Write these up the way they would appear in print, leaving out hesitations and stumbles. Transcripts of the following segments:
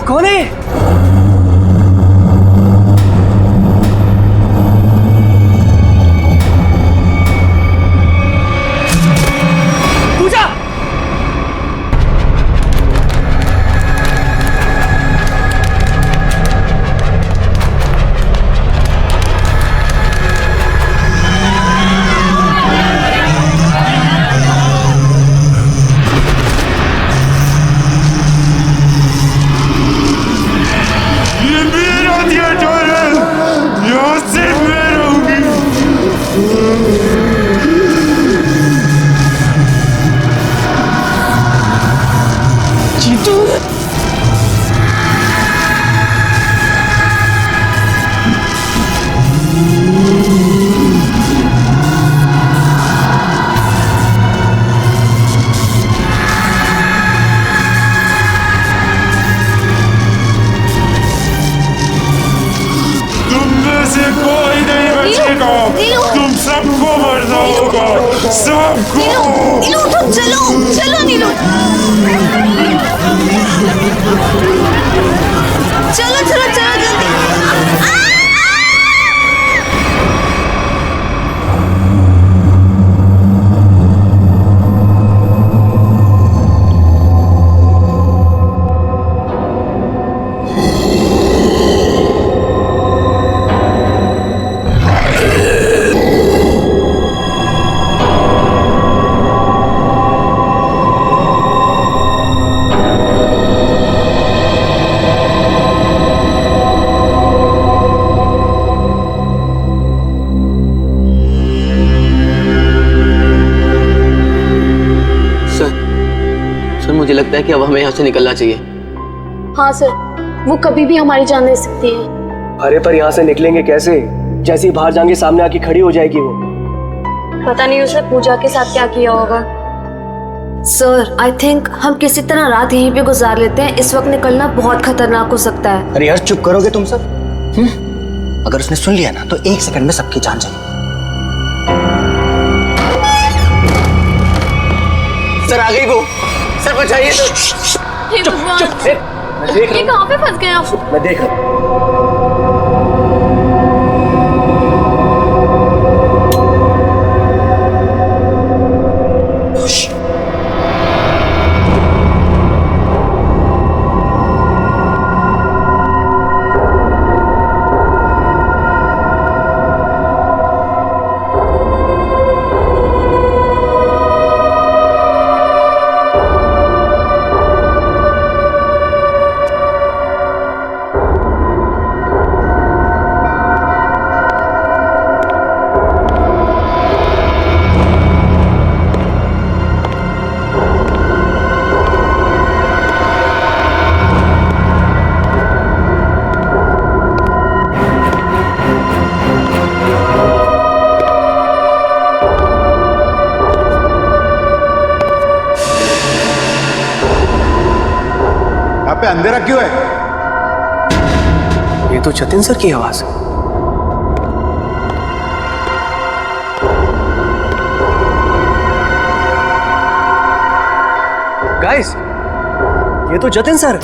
कौन है? पूजा! तुम सबको मरना होगा, सबको। नीलू उठो, चलो चलो नीलू, चलो चलो चलो जल्दी। मुझे लगता है कि अब हमें यहाँ से निकलना चाहिए। हाँ सर, वो कभी भी हमारी जान ले सकती है। अरे पर यहाँ से निकलेंगे कैसे? जैसे ही बाहर जाएंगे सामने आके खड़ी हो जाएगी वो। पता नहीं उसने पूजा के साथ क्या किया होगा। सर, आई थिंक हम किसी तरह रात यहीं पे गुजार लेते हैं। इस वक्त निकलना बहुत खतरनाक हो सकता है। अरे यार चुप करोगे तुम सब? अगर उसने सुन लिया ना तो 1 सेकंड में सबकी जान जाएगी। सर आ गई वो, सर बचाइए। हे भगवान, ये कहाँ पे फंस गए आप? मैं देख रहा हूँ। अंधेरा क्यों है? ये तो जतिन सर की आवाज है। गाइस, ये तो जतिन सर।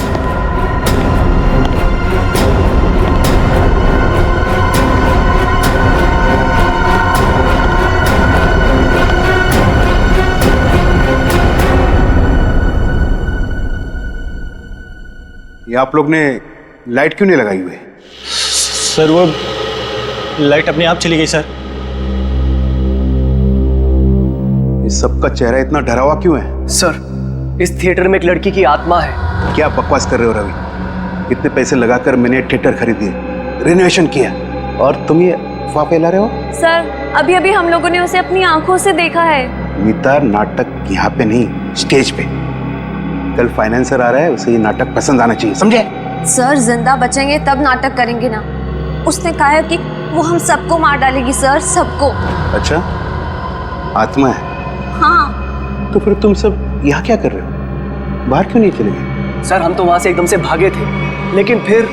ये आप लोग ने लाइट क्यों नहीं लगाई हुई है? सर वो लाइट अपने आप चली गई सर। इस सबका चेहरा इतना डरा हुआ क्यों है? सर, इस थिएटर में एक लड़की की आत्मा है। क्या बकवास कर रहे हो रवि? इतने पैसे लगाकर मैंने थिएटर खरीदी, रिनोवेशन किया, और तुम ये अफवाह फैला रहे हो? सर, अभी अभी हम लोगों ने उसे अपनी आंखों से देखा है। मीता, नाटक यहाँ पे नहीं, स्टेज पे। कल फाइनेंसर आ रहा है, उसे ये नाटक पसंद आना चाहिए, समझे? सर, जिंदा बचेंगे तब नाटक करेंगे ना। उसने कहा है कि वो हम सबको मार डालेगी सर, सबको। अच्छा, आत्मा है? हाँ। तो फिर तुम सब यहाँ क्या कर रहे हो? बाहर क्यों नहीं चले गए? सर, हम तो वहां से एकदम से भागे थे, लेकिन फिर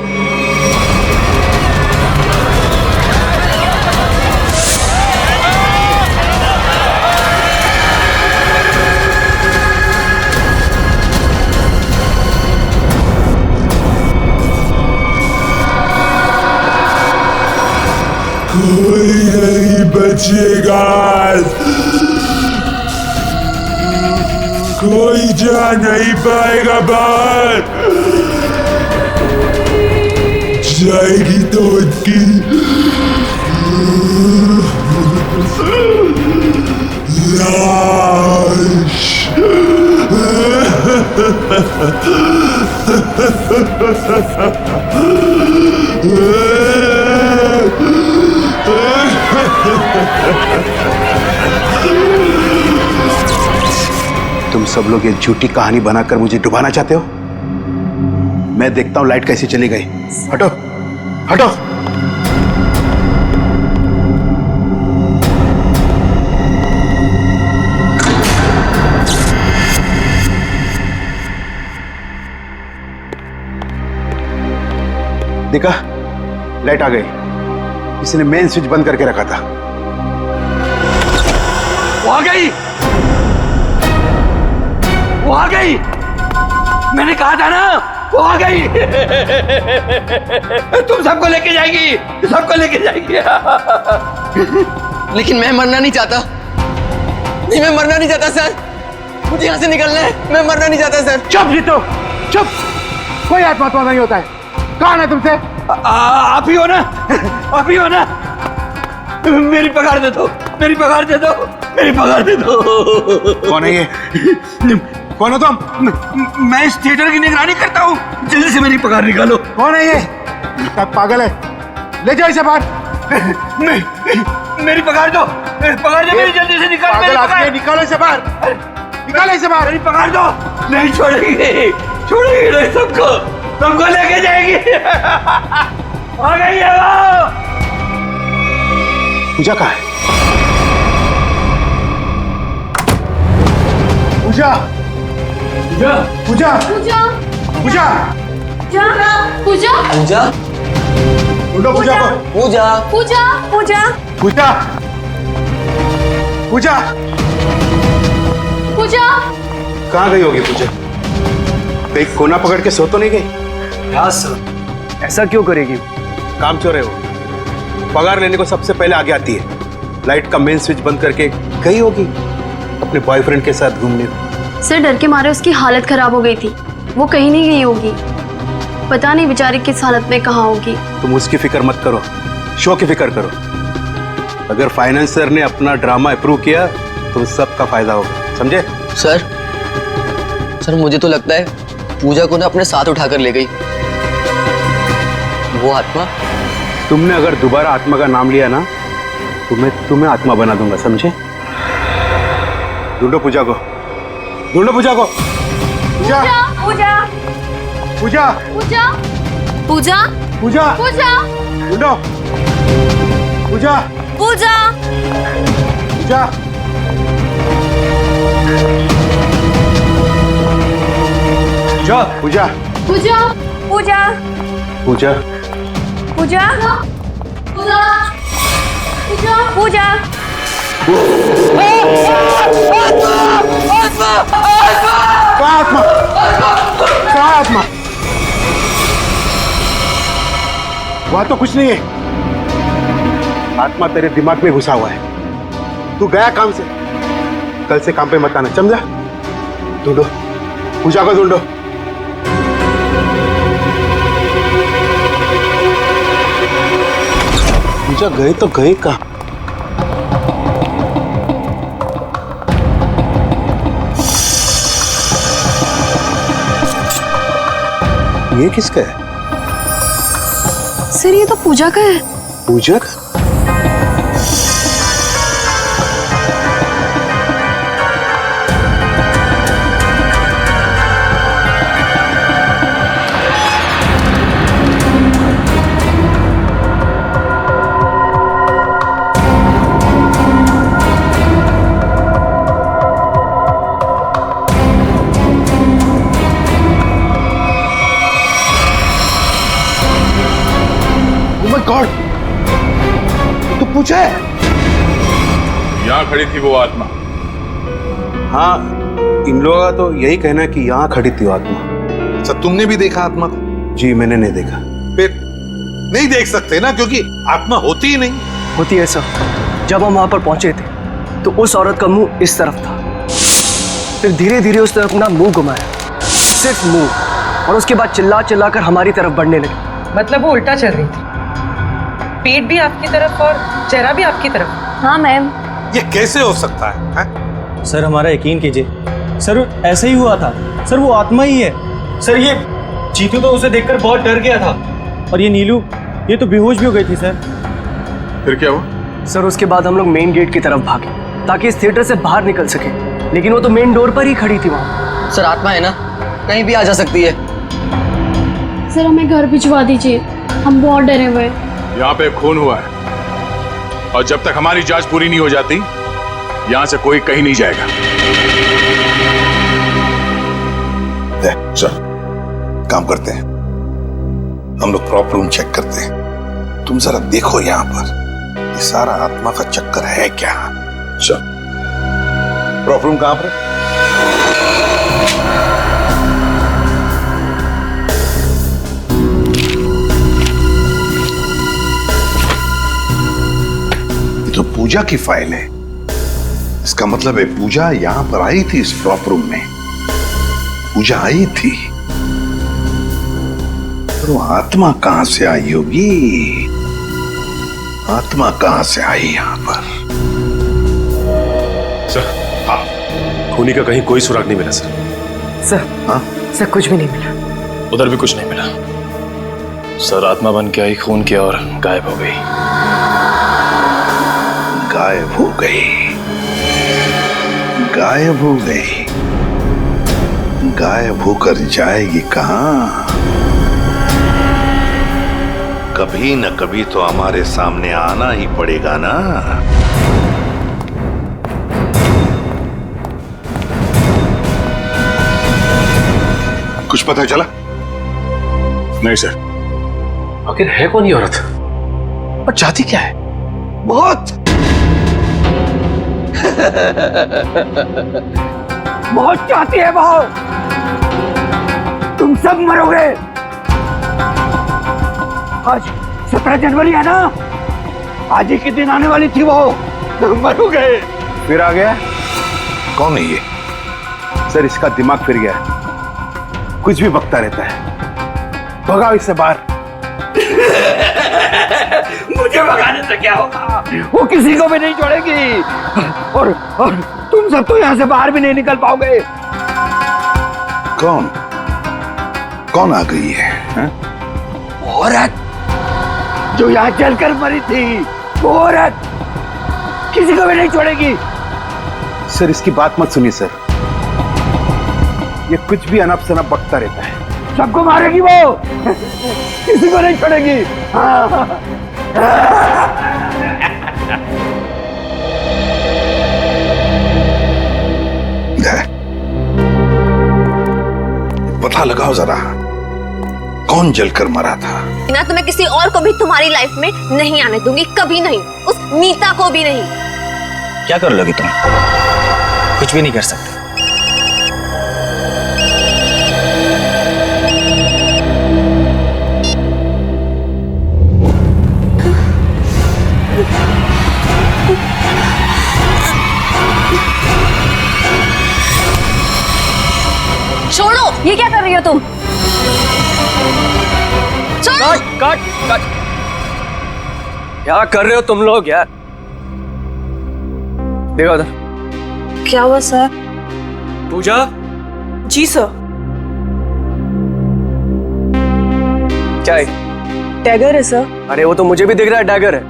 कोई नहीं बचेगा, कोई जा नहीं पाएगा बाहर। जाएगी तो उनकी लाश। तुम सब लोग ये झूठी कहानी बनाकर मुझे डुबाना चाहते हो? मैं देखता हूं लाइट कैसे चली गई। हटो हटो। देखा, लाइट आ गई। किसी ने मेन स्विच बंद करके रखा था। वो आ गई, वो आ गई, मैंने कहा था ना, वो आ गई। तुम सबको लेके जाएगी, सबको लेके जाएगी। लेकिन मैं मरना नहीं चाहता। नहीं, मैं मरना नहीं चाहता सर। मुझे यहाँ से निकलना है। मैं मरना नहीं चाहता सर। चुप जीतो, चुप। कोई आत्मा नहीं होता है। कौन है तुमसे? आप ही हो ना, आप ही हो ना। मेरी पगार दे दो, मेरी पगार दे दो, मेरी पगार दे दो। कौन है ये? कौन हो तुम? मैं इस थिएटर की निगरानी करता हूँ। जल्दी से मेरी पगार निकालो। कौन है ये? पागल है, ले जाओ इसे बाहर। मेरी पगार दो, पगार दो मेरी, जल्दी से निकालो मेरी पगार। निकालो इसे बाहर, निकालो इसे बाहर। मेरी पगार दो। नहीं छोड़ेगी, छोड़ेगी नहीं, सबको सबको लेके जाएगी। आ गई है वो। पूजा कहाँ है? पूजा, पूजा, पूजा, पूजा पूजा, पूजा पूजा, ढूंढो पूजा को। पूजा, पूजा पूजा पूजा, पूजा पूजा कहाँ गई होगी पूजा? कहीं कोना पकड़ के सो तो नहीं गई? हाँ सर, ऐसा क्यों करेगी? काम चोर है वो। पगार लेने को सबसे पहले आगे आती है। लाइट का मेन स्विच बंद करके गई होगी अपने बॉयफ्रेंड के साथ घूमने। सर डर के मारे उसकी हालत खराब हो गई थी, वो कहीं नहीं गई होगी। पता नहीं बेचारी किस हालत में कहाँ होगी। तुम उसकी फिक्र मत करो, शो की फिक्र करो। अगर फाइनेंसर ने अपना ड्रामा अप्रूव किया तो सबका फायदा होगा, समझे? सर मुझे तो लगता है पूजा को ना अपने साथ उठाकर ले गई वो आत्मा। तुमने अगर दोबारा आत्मा का नाम लिया ना तो मैं तुम्हें आत्मा बना दूंगा, समझे? ढूंढो पूजा को, ढूंढो पूजा को। पूजा, पूजा पूजा, पूजा पूजा, पूजा, पूजा ढूंढो पूजा, पूजा, पूजा। पूजा, पूजा पूजा, पूजा, पूजा, पूजा पूजा पूजा। कहाँ आत्मा? कहाँ आत्मा? वहां तो कुछ नहीं है। आत्मा तेरे दिमाग में घुसा हुआ है। तू गया काम से, कल से काम पे मत आना, समझा? ढूंढो पूजा को, ढूंढो। पूजा गए तो गए कहाँ? ये किसका है? सर ये तो पूजा का है। पूजा का? गॉड, तो पूछा है? यहाँ खड़ी थी वो आत्मा। हाँ, इन लोगों का तो यही कहना है कि यहाँ खड़ी थी वो आत्मा। अच्छा, तुमने भी देखा आत्मा को? जी मैंने नहीं देखा। फिर नहीं देख सकते ना, क्योंकि आत्मा होती ही नहीं। होती है सर, जब हम वहां पर पहुंचे थे तो उस औरत का मुंह इस तरफ था, फिर धीरे धीरे उसने अपना मुंह घुमाया, सिर्फ मुंह, और उसके बाद चिल्ला चिल्ला कर हमारी तरफ बढ़ने लगी। मतलब वो उल्टा चल रही थी, पेट भी आपकी तरफ और चेहरा भी आपकी तरफ। हाँ मैम। ये कैसे हो सकता है? सर हमारा यकीन कीजिए सर, ऐसा ही हुआ था सर, वो आत्मा ही है सर। ये जीतू तो उसे देखकर बहुत डर गया था, और ये नीलू ये तो बेहोश भी हो गई थी सर। फिर क्या हुआ? सर उसके बाद हम लोग मेन गेट की तरफ भागे ताकि इस थिएटर से बाहर निकल सके, लेकिन वो तो मेन डोर पर ही खड़ी थी वहां। सर आत्मा है ना, कहीं भी आ जा सकती है। सर हमें घर भिजवा दीजिए, हम बहुत डरे हुए हैं। यहाँ पे खून हुआ है, और जब तक हमारी जांच पूरी नहीं हो जाती यहाँ से कोई कहीं नहीं जाएगा। चल काम करते हैं, हम लोग प्रॉपर रूम चेक करते हैं। तुम जरा देखो यहाँ पर ये सारा आत्मा का चक्कर है क्या। चल प्रॉपर रूम कहाँ पर है? ये तो पूजा की फाइल है, इसका मतलब है पूजा यहां पर आई थी इस प्रॉपर रूम में, पूजा आई थी। पर वो आत्मा कहां से आई होगी? आत्मा कहां से आई यहां पर? सर खूनी का कहीं कोई सुराग नहीं मिला सर। सर हाँ सर कुछ भी नहीं मिला। उधर भी कुछ नहीं मिला सर। आत्मा बन के आई, खून किया और गायब हो गई। गायब हो गई, गायब हो गई, गायब होकर जाएगी कहां? कभी न कभी तो हमारे सामने आना ही पड़ेगा ना। कुछ पता चला? नहीं सर। आखिर है कौन ये औरत और चाहती क्या है? बहुत बहुत चाहती है वो। तुम सब मरोगे। आज 17 जनवरी है ना, आज ही के दिन आने वाली थी वो, मरोगे। फिर आ गया? कौन है ये? सर इसका दिमाग फिर गया है, कुछ भी बकता रहता है। भगाओ इससे बाहर। मुझे भगाने से क्या होगा? वो किसी को भी नहीं छोड़ेगी, और तुम सब तो यहाँ से बाहर भी नहीं निकल पाओगे। कौन कौन आ गई है? औरत जो यहाँ जलकर मरी थी, वो औरत किसी को भी नहीं छोड़ेगी। सर इसकी बात मत सुनिए सर, ये कुछ भी अनप शनप बकता रहता है। सबको मारेगी वो, किसी को नहीं छोड़ेगी। पता लगाओ जरा कौन जलकर मरा था। ना तो मैं किसी और को भी तुम्हारी लाइफ में नहीं आने दूंगी, कभी नहीं, उस नीता को भी नहीं। क्या कर लोगी तुम? कुछ भी नहीं कर सकते। छोड़ो, ये क्या कर रही हो तुम? काट काट काट, क्या कर रहे हो तुम लोग यार? देखो उधर। क्या हुआ सर? पूजा। जी सर। क्या है? टैगर है सर। अरे वो तो मुझे भी दिख रहा है डैगर है,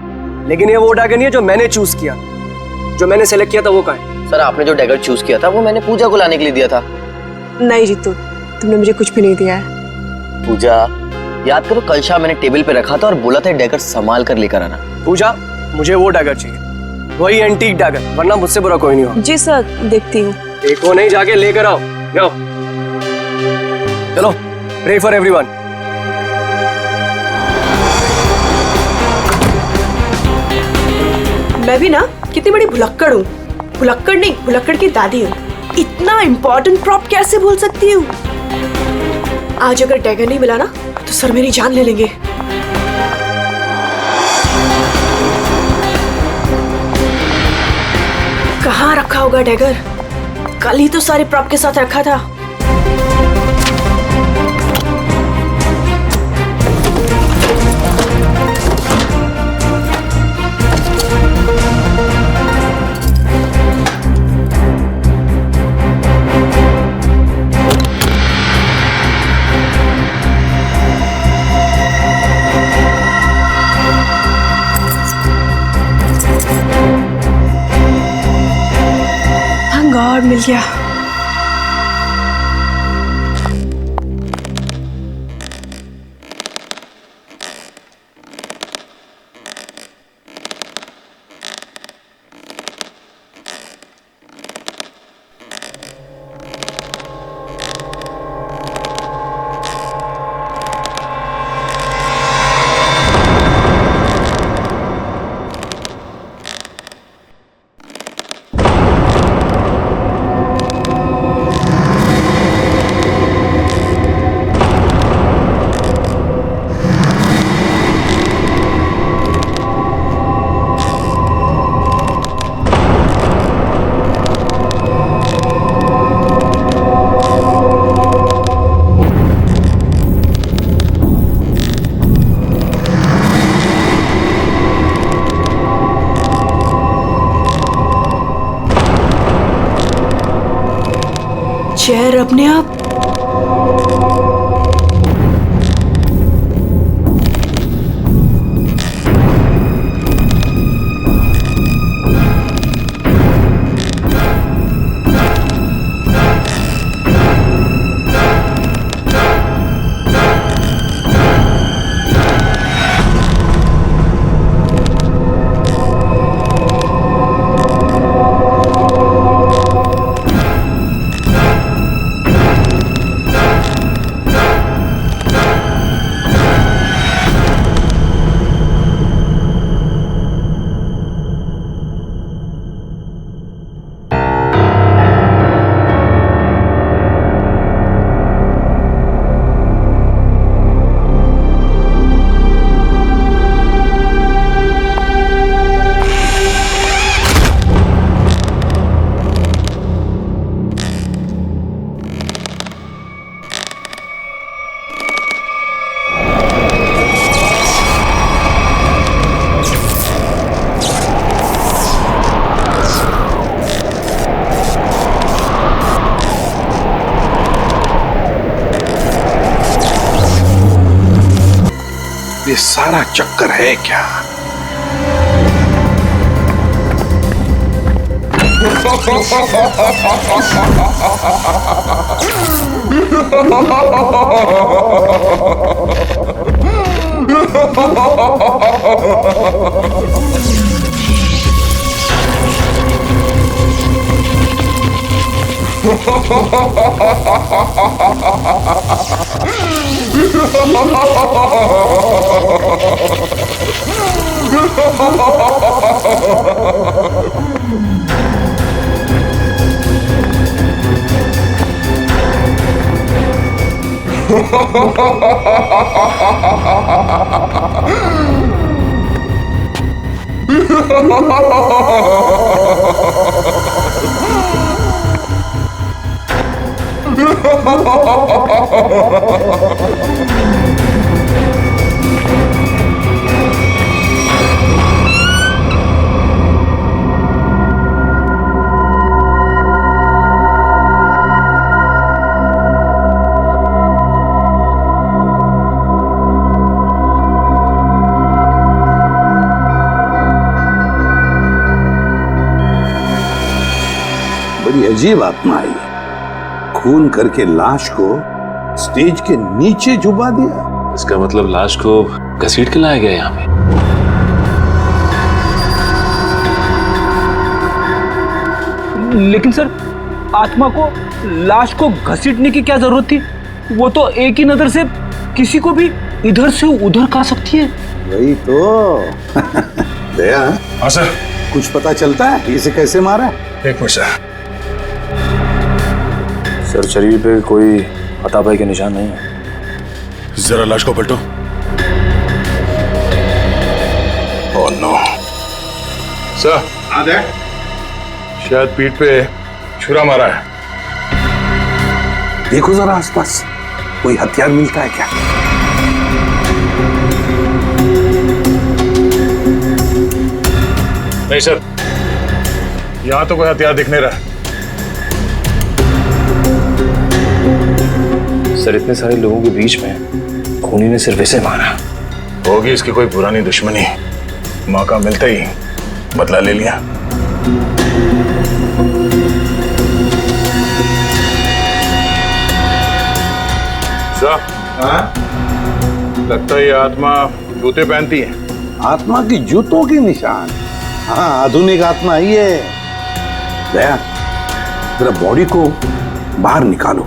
लेकिन ये वो डैगर नहीं है जो मैंने चूज किया। जो मैंने सेलेक्ट किया था वो कहाँ है? सर आपने जो डैगर चूज किया था वो मैंने पूजा को लाने के लिए दिया था। नहीं जीतू, तुमने मुझे कुछ भी नहीं दिया है। पूजा याद करो, कल शाम मैंने टेबल पे रखा था और बोला था डैगर संभाल कर लेकर आना। पूजा मुझे वो डैगर चाहिए, वही एंटीक डैगर, वरना मुझसे बुरा कोई नहीं होगा। जी सर, देखती हूँ। देखो नहीं, जाके लेकर आओ। जाओ चलो, प्रे फॉर एवरीवन। मैं भी ना कितनी बड़ी भुलक्कड़ हूँ। भुलक्कड़ नहीं, भुलक्कड़ की दादी हूँ। इतना इम्पोर्टेंट प्रॉप कैसे भूल सकती हूँ? आज अगर डैगर नहीं मिला ना तो सर मेरी जान ले लेंगे। कहाँ रखा होगा डैगर? कल ही तो सारे प्रॉप के साथ रखा था। गॉड, मिल गया। चेयर अपने आप ये सारा चक्कर है क्या? बड़ी अजीब आत्मा आई, खून करके लाश को स्टेज के नीचे छुपा दिया। इसका मतलब लाश को घसीट के लाया गया यहाँ पे। लेकिन सर, आत्मा को लाश को घसीटने की क्या जरूरत थी? वो तो एक ही नजर से किसी को भी इधर से उधर कर सकती है। वही तो। दया, हाँ सर, कुछ पता चलता है इसे कैसे मारा है? एक मिनट सर, शरीर पे कोई हाथापाई के निशान नहीं है। जरा लाश को पलटो। Oh no. सर, शायद पीठ पे छुरा मारा है। देखो जरा आसपास कोई हथियार मिलता है क्या? नहीं सर, यहां तो कोई हथियार दिख नहीं रहा। सर इतने सारे लोगों के बीच में खूनी ने सिर्फ इसे मारा। होगी इसकी कोई पुरानी दुश्मनी, मौका मिलते ही बदला ले लिया। हाँ? लगता है ये आत्मा जूते पहनती है। आत्मा की जूतों की निशान। हाँ, आधुनिक आत्मा ही है। दया, जरा बॉडी को बाहर निकालो।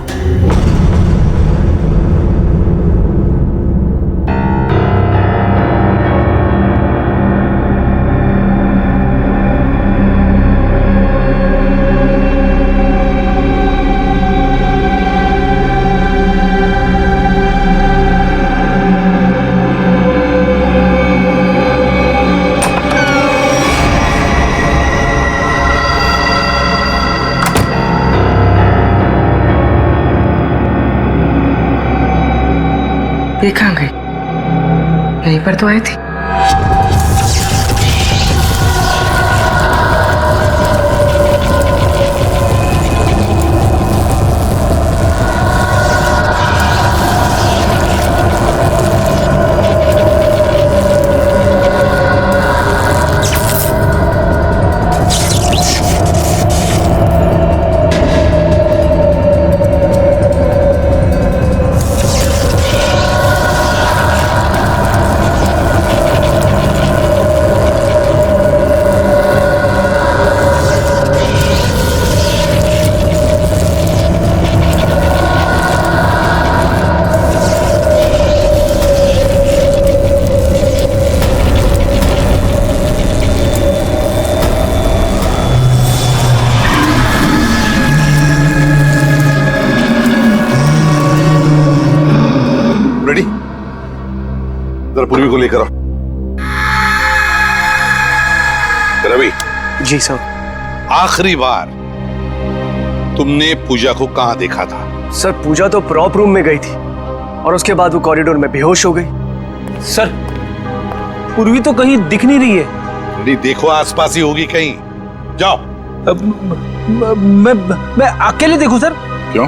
ये कहाँ गई? यहीं पर तो आई थी। पूर्वी को लेकर आओ। रवि जी सर। आखिरी बार तुमने पूजा को कहां देखा था? सर पूजा तो प्रॉप रूम में गई थी और उसके बाद वो कॉरिडोर में बेहोश हो गई। सर पूर्वी तो कहीं दिख नहीं रही है। नहीं, देखो आसपास ही होगी कहीं। जाओ। मैं अकेले देखूं सर? क्यों,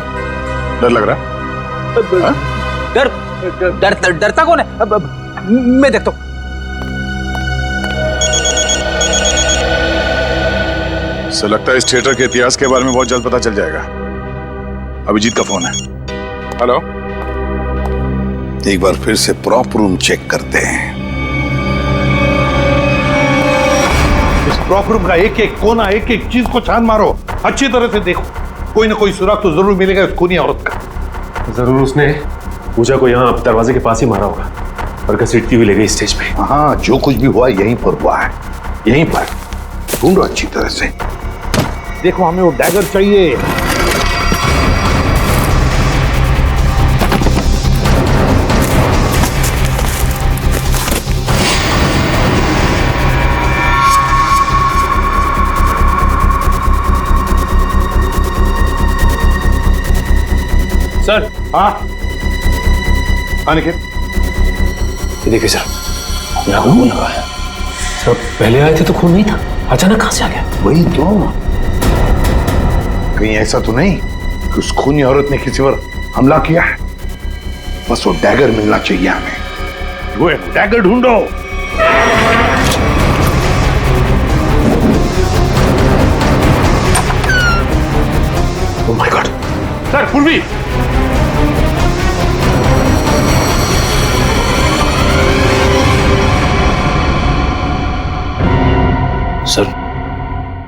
डर लग रहा है? डरता कौन है? मैं देखता हूं। सर लगता है इस थिएटर के इतिहास के बारे में बहुत जल्द पता चल जाएगा। अभिजीत का फोन है। हेलो। एक बार फिर से प्रॉप रूम चेक करते हैं। इस प्रॉप रूम का एक एक कोना, एक एक चीज को छान मारो, अच्छी तरह से देखो। कोई ना कोई सुराग तो जरूर मिलेगा इस खूनी औरत का। जरूर उसने पूजा को यहाँ दरवाजे के पास ही मारा होगा और घसीटती हुई ले गई स्टेज पे। हाँ, जो कुछ भी हुआ यहीं पर हुआ है, यहीं पर। ढूंढो अच्छी तरह से। देखो, हमें वो डैगर चाहिए। सर। हाँ अनिकेत, ये देखिए सर, यहाँ खून लगा है। सर पहले आए थे तो खून नहीं था, अचानक कहां से आ गया? वही तो। कहीं ऐसा तो नहीं कि उस खूनी औरत ने किसी पर हमला किया है? बस वो डैगर मिलना चाहिए हमें। वो डैगर ढूंढो। Oh my God. सर पूर्वी। सर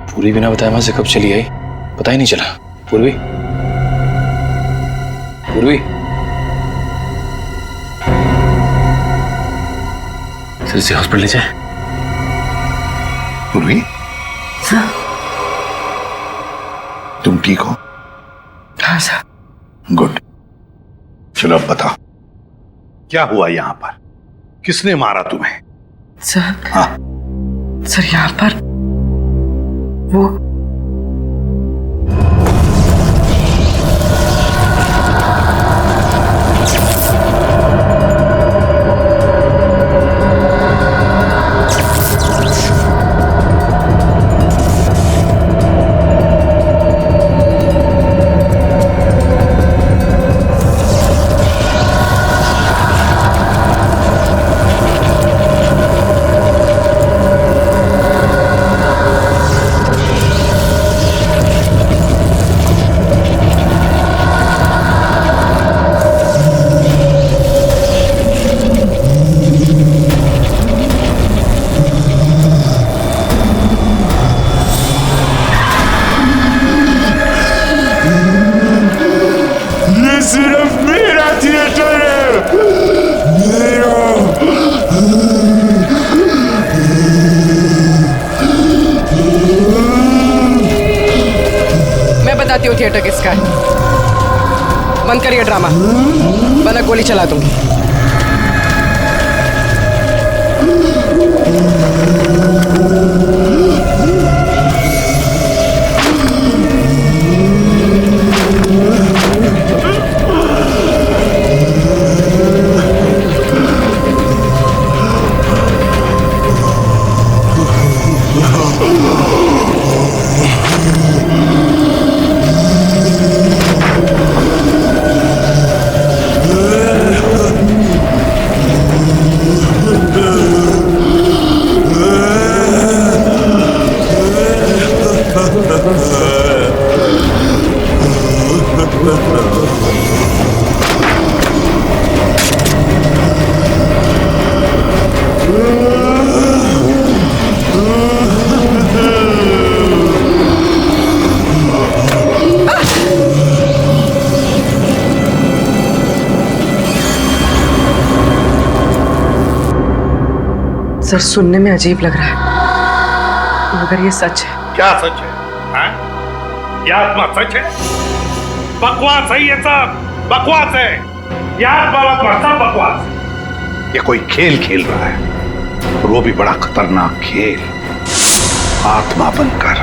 पूर्वी बिना बताए वहां से कब चली आई पता ही नहीं चला। पूर्वी, पूर्वी। सर इसे हॉस्पिटल ले जाए। पूर्वी, तुम ठीक हो? हाँ सर। गुड। चलो अब बताओ, क्या हुआ यहाँ पर? किसने मारा तुम्हें? सर। हाँ सर यहाँ पर बंद करिए ड्रामा, वरना गोली चला दूंगी। सर, सुनने में अजीब लग रहा है, मगर ये सच है। क्या सच है? हाँ? ये आत्मा सच है? बकवास है ये सब, बकवास है। ये आत्मा सब बकवास है। ये कोई खेल खेल रहा है, और वो भी बड़ा खतरनाक खेल, आत्मा बनकर।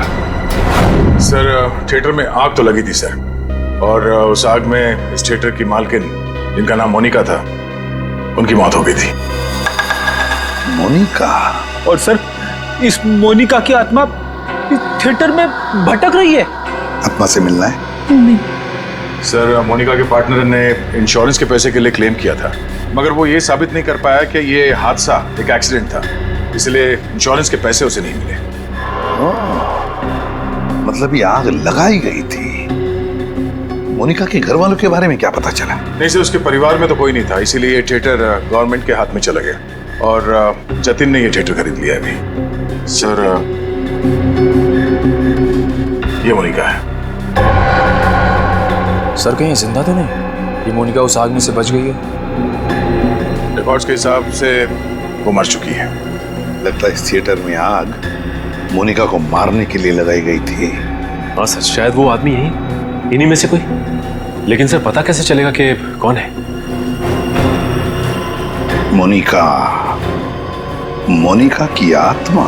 सर, थिएटर में आग तो लगी थी सर, और उस आग में इस थिएटर की मालकिन, जिनका नाम मोनिका था, उनकी मौत हो गई थी। मोनिका? और सर, इस मोनिका की आत्मा इस थिएटर में भटक रही है। आत्मा से मिलना है? नहीं सर, मोनिका के पार्टनर ने इंश्योरेंस के पैसे के लिए क्लेम किया था, मगर वो ये साबित नहीं कर पाया कि ये हादसा एक एक्सीडेंट था, इसलिए इंश्योरेंस के पैसे उसे नहीं मिले। मतलब ये आग लगाई गई थी। मोनिका के घर वालों के बारे में क्या पता चला? नहीं सर, उसके परिवार में तो कोई नहीं था, इसीलिए ये थिएटर गवर्नमेंट के हाथ में चला गया, और जतिन ने ये थिएटर खरीद लिया अभी। सर, ये मोनिका है। सर, कहीं जिंदा तो नहीं? ये मोनिका उस आग में से बच गई है? रिकॉर्ड्स के हिसाब से वो मर चुकी है। लगता है इस थिएटर में आग मोनिका को मारने के लिए लगाई गई थी। हाँ सर, शायद वो आदमी इन्हीं में से कोई। लेकिन सर, पता कैसे चलेगा कि कौन है? मोनिका की आत्मा।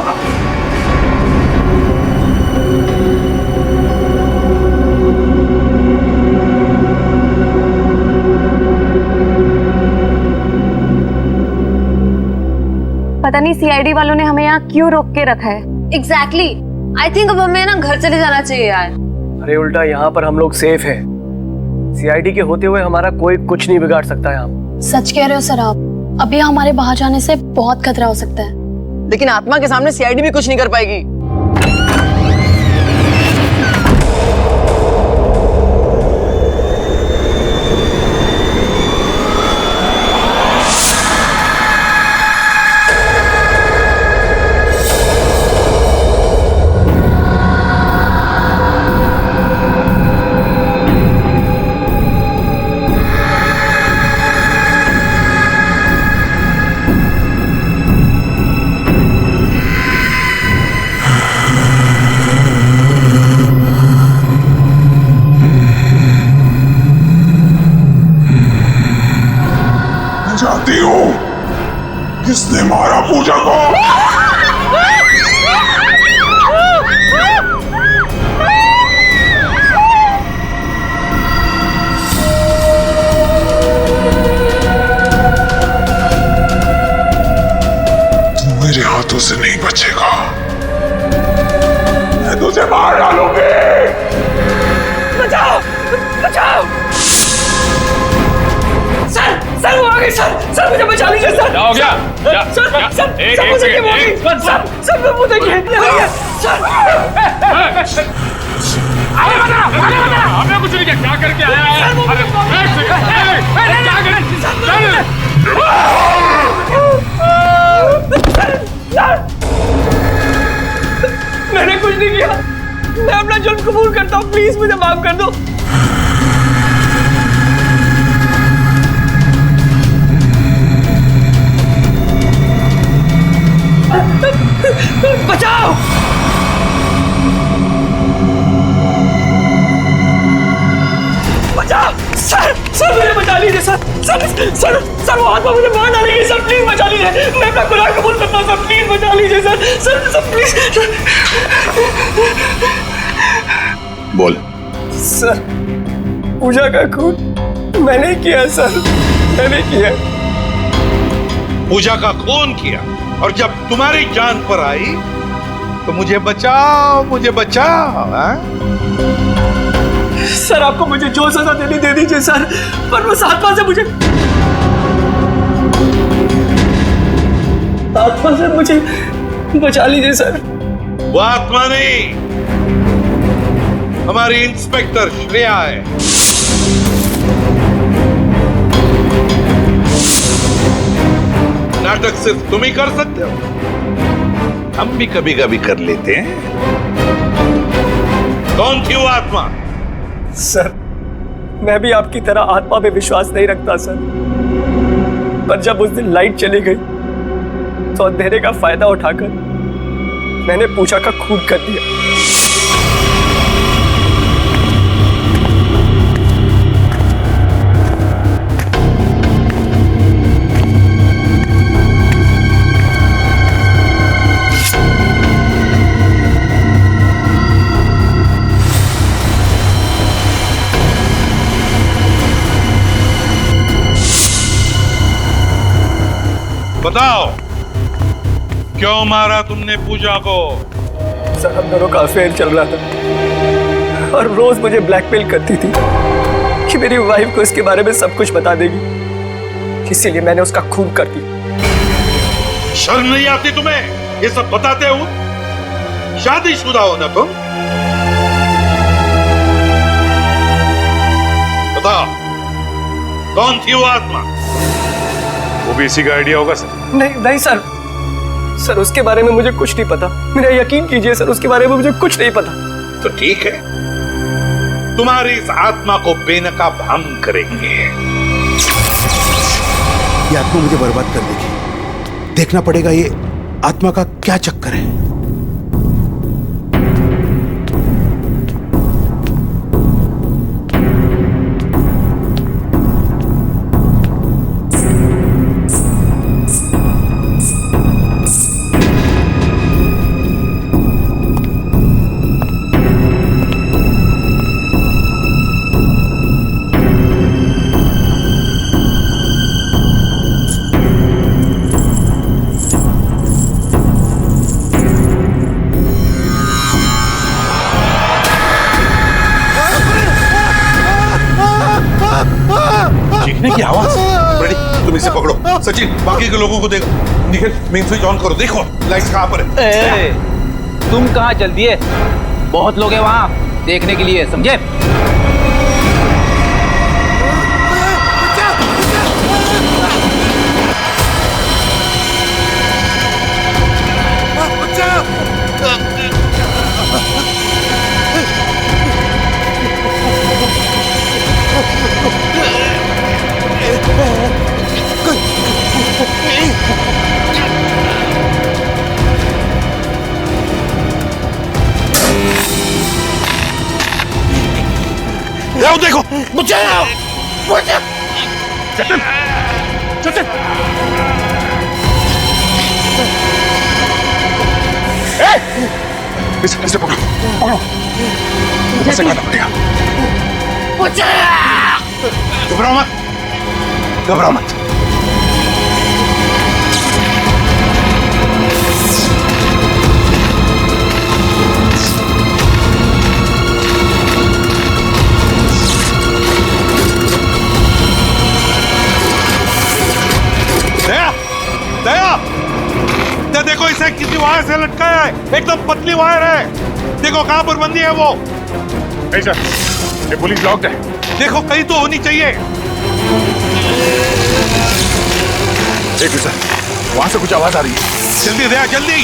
पता नहीं सीआईडी वालों ने हमें यहाँ क्यों रोक के रखा है। एग्जैक्टली, आई थिंक अब हमें ना घर चले जाना चाहिए यार। अरे उल्टा, यहाँ पर हम लोग सेफ हैं। सीआईडी के होते हुए हमारा कोई कुछ नहीं बिगाड़ सकता है। हम सच कह रहे हो सर आप, अभी हमारे बाहर जाने से बहुत खतरा हो सकता है। लेकिन आत्मा के सामने सीआईडी भी कुछ नहीं कर पाएगी। जानती हो किसने मारा पूजा को? तू मेरे हाथों से नहीं बचेगा, मैं तुझे मार डालूंगी। बचाओ, बचाओ! सर, वो आ गए सर, मुझे बचा लीजिए सर। क्या हो गया? सर, मुझे क्या हो गई? सर, मैं मुझे क्या? सर, आपने कुछ नहीं किया, क्या करके आया है? मैंने कुछ नहीं किया, मैं अपना जुर्म कबूल करता हूँ, प्लीज मुझे माफ कर दो। बचाओ! बचाओ! सर, सर वो आत्मा मुझे मार डालेगी सर, प्लीज बचा लीजिए, मैं अपना गुनाह कबूल करता हूँ सर, प्लीज बचा लीजिए सर प्लीज। बोल। सर पूजा का खून मैंने किया सर, मैंने किया। पूजा का खून किया और जब तुम्हारी जान पर आई तो मुझे बचाओ हाँ? सर आपको मुझे जो सजा देनी दे दीजिए सर, पर उस आत्मा से मुझे बचा लीजिए सर। वो आत्मा नहीं, हमारी इंस्पेक्टर श्रेया है। नाटक सिर्फ तुम ही कर सकते हो, हम भी कभी कभी कर लेते हैं। कौन थी वो आत्मा? सर मैं भी आपकी तरह आत्मा पे विश्वास नहीं रखता सर, पर जब उस दिन लाइट चली गई तो अंधेरे का फायदा उठाकर मैंने पूजा का खून कर दिया। बताओ क्यों मारा तुमने पूजा को? सर हम दोनों का अफेयर चल रहा था और रोज मुझे ब्लैकमेल करती थी कि मेरी वाइफ को इसके बारे में सब कुछ बता देगी, इसीलिए मैंने उसका खून कर दिया। शर्म नहीं आती तुम्हें ये सब बताते हो? शादीशुदा हो ना तुम? बताओ कौन थी वो आत्मा? वो भी इसी का आइडिया होगा सर? नहीं सर उसके बारे में मुझे कुछ नहीं पता, मेरा यकीन कीजिए सर, उसके बारे में मुझे कुछ नहीं पता। तो ठीक है, तुम्हारी इस आत्मा को बेनकाब हम करेंगे। ये आत्मा मुझे बर्बाद कर देगी, देखना पड़ेगा ये आत्मा का क्या चक्कर है। की आवाज। रेडी, तुम इसे पकड़ो। सचिन बाकी के लोगों को देखो। निखिल मेन स्विच ऑन करो, देखो लाइट्स कहां पर है। तुम कहां चल दिए? बहुत लोग हैं वहां देखने के लिए, समझे? जाओ देखो, बचाओ, बचाओ। चल, चल। इसे पकड़ो, पकड़ो। ऊपर से खाना पड़ेगा। घबराओ मत, घबराओ मत। देखो इसे किसी वायर से लटकाया है, एकदम पतली वायर है। देखो कहां पर बंदी है वो। नहीं सर, ये पुलिस लॉक्ड है। देखो कहीं तो होनी चाहिए। देखो सर, वहां से कुछ आवाज आ रही है। जल्दी दया, जल्दी।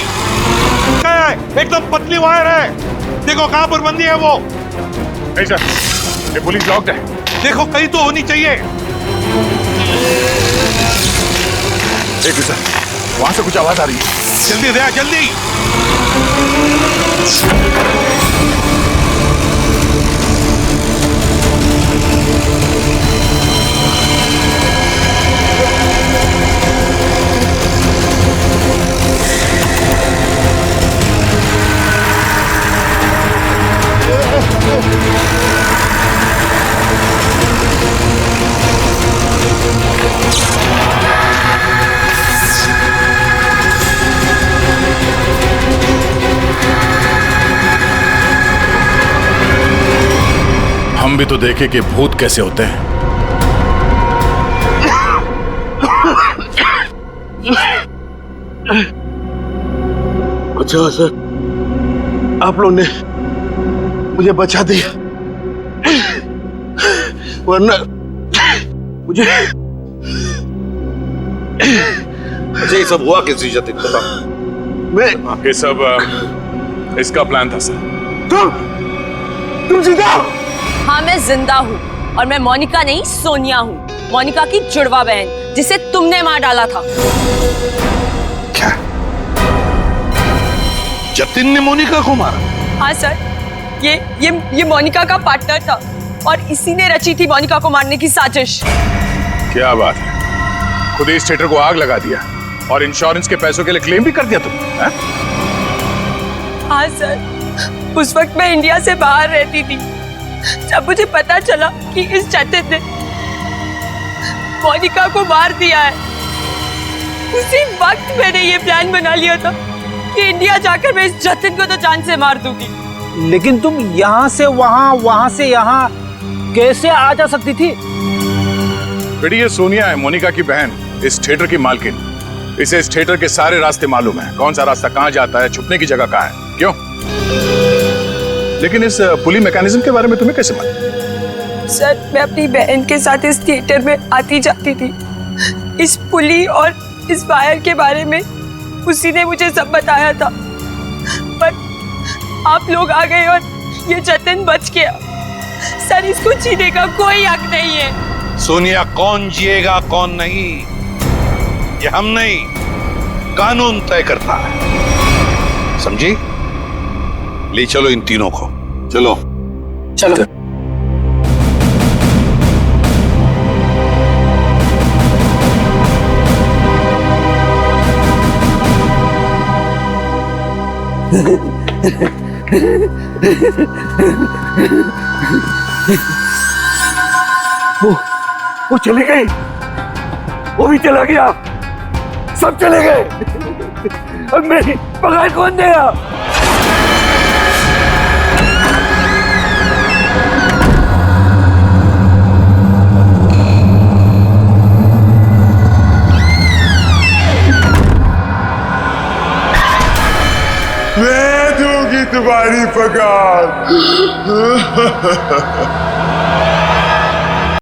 एकदम पतली वायर है। देखो कहां पर बंदी है वो। नहीं सर, ये पुलिस लॉक्ड है। देखो कहीं तो होनी चाहिए। देखो सर, वहां से कुछ आवाज आ रही है। जल्दी दया, जल्दी। भी तो देखे कि भूत कैसे होते हैं। अच्छा सर, आप लोगों ने मुझे बचा दिया, वरना मुझे। अच्छा ये सब हुआ किसी जतिन बता। मैं ये सब इसका प्लान था सर। तुम जिंदा? हाँ मैं जिंदा हूँ और मैं मोनिका नहीं सोनिया हूँ, मोनिका की जुड़वा बहन जिसे तुमने मार डाला था। क्या जतिन ने मोनिका को मारा? हाँ सर, ये मोनिका का पार्टनर था और इसी ने रची थी मोनिका को मारने की साजिश। क्या बात है, खुद इस थिएटर को आग लगा दिया और इंश्योरेंस के पैसों के लिए क्लेम भी कर दिया तुम? हाँ सर, उस वक्त मैं इंडिया से बाहर रहती थी जब मुझे पता चला कि इस जतिन ने मोनिका को मार दिया है। उसी वक्त मैंने ये प्लान बना लिया था कि इंडिया जाकर मैं इस जतिन को तो जान से मार दूंगी। लेकिन तुम यहाँ से वहाँ, वहाँ से यहाँ कैसे आ जा सकती थी? बेटी ये सोनिया है, मोनिका की बहन, इस थिएटर की मालकिन। इसे इस थिएटर के सारे रास्ते मालूम है, कौन सा रास्ता कहाँ जाता है, छुपने की जगह कहाँ है। क्यों? लेकिन इस पुली मैकेनिज्म के बारे में तुम्हें कैसे मालूम? सर मैं अपनी बहन के साथ इस थिएटर में आती जाती थी। इस पुली और इस वायर के बारे में उसी ने मुझे सब बताया था, पर आप लोग आ गए और ये जतिन बच गया। सर इसको जीने का कोई हक नहीं है। सोनिया, कौन जिएगा कौन नहीं ये हम नहीं, कानून तय करता है, समझी? ले चलो इन तीनों को, चलो चलो। वो चले गए, वो भी चला गया, सब चले गए। अब मेरी पगार कौन देगा? मैं दूंगी तुम्हारी पगार।